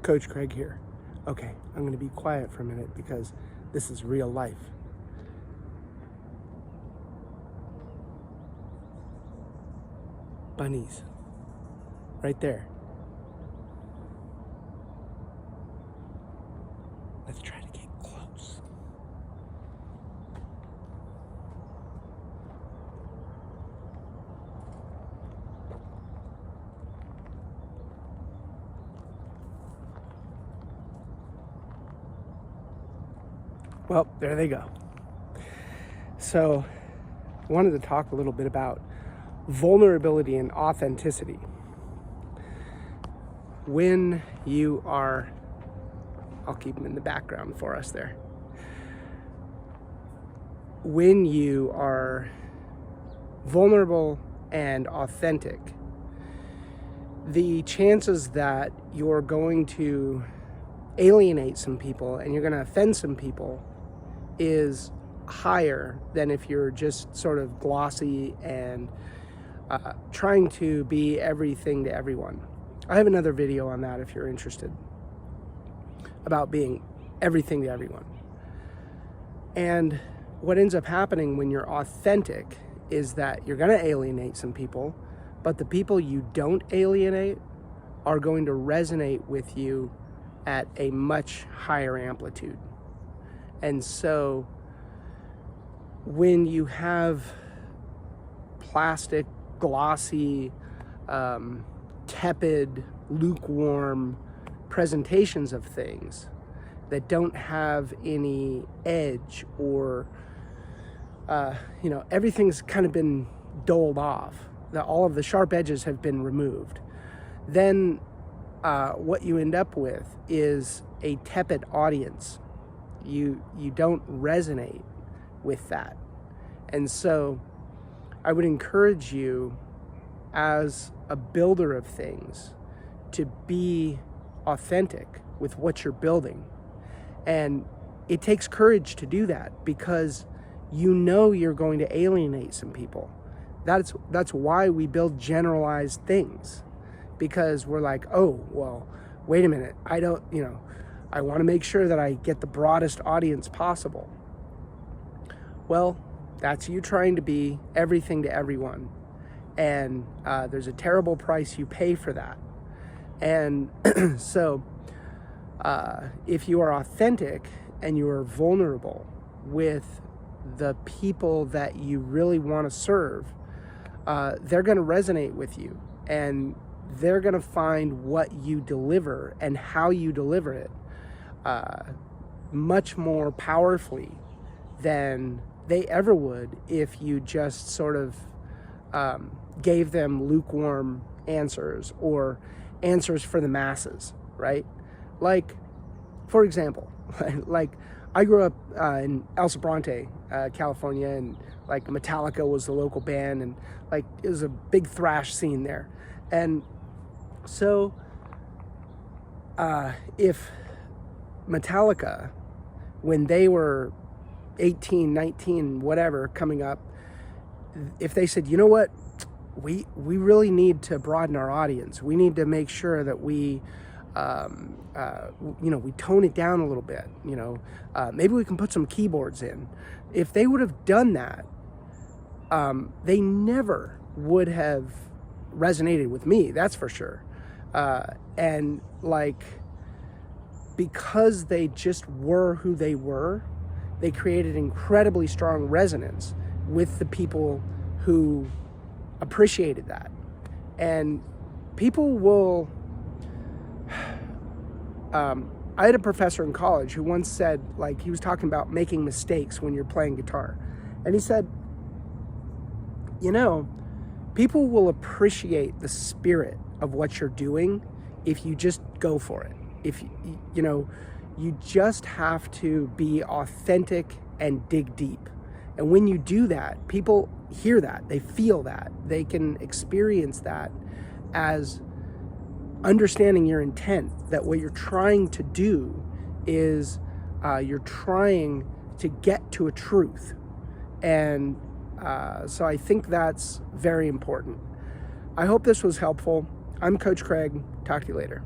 Coach Craig here. Okay, I'm going to be quiet for a minute because this is real life. Bunnies. Right there. Let's try to get close. Well, there they go. So, I wanted to talk a little bit about vulnerability and authenticity. When you are, I'll keep them in the background for us there. When you are vulnerable and authentic, the chances that you're going to alienate some people and you're going to offend some people is higher than if you're just sort of glossy and trying to be everything to everyone. I have another video on that if you're interested, about being everything to everyone. And what ends up happening when you're authentic is that you're going to alienate some people, but the people you don't alienate are going to resonate with you at a much higher amplitude. And so when you have plastic, glossy, tepid, lukewarm presentations of things that don't have any edge, or everything's kind of been doled off, that all of the sharp edges have been removed, then what you end up with is a tepid audience. You don't resonate with that. And so I would encourage you, as a builder of things, to be authentic with what you're building. And it takes courage to do that, because you know you're going to alienate some people. That's why we build generalized things, because we're like, oh, well, wait a minute, I want to make sure that I get the broadest audience possible. Well, that's you trying to be everything to everyone. And there's a terrible price you pay for that. And so if you are authentic and you are vulnerable with the people that you really want to serve, they're going to resonate with you, and they're going to find what you deliver and how you deliver it much more powerfully than they ever would if you just sort of gave them lukewarm answers, or answers for the masses, right? Like, for example, like I grew up in El Sobrante, California, and like Metallica was the local band, and like it was a big thrash scene there. And so if Metallica, when they were 18, 19, whatever, coming up, if they said, you know what, we really need to broaden our audience, we need to make sure that we we tone it down a little bit, maybe we can put some keyboards in. If they would have done that, they never would have resonated with me, that's for sure. And like, because they just were who they were, they created incredibly strong resonance with the people who appreciated that. And people will, I had a professor in college who once said, like, he was talking about making mistakes when you're playing guitar. And he said, people will appreciate the spirit of what you're doing if you just go for it. If you just have to be authentic and dig deep. And when you do that, people hear that, they feel that, they can experience that as understanding your intent, that what you're trying to do is you're trying to get to a truth. And so I think that's very important. I hope this was helpful. I'm Coach Craig. Talk to you later.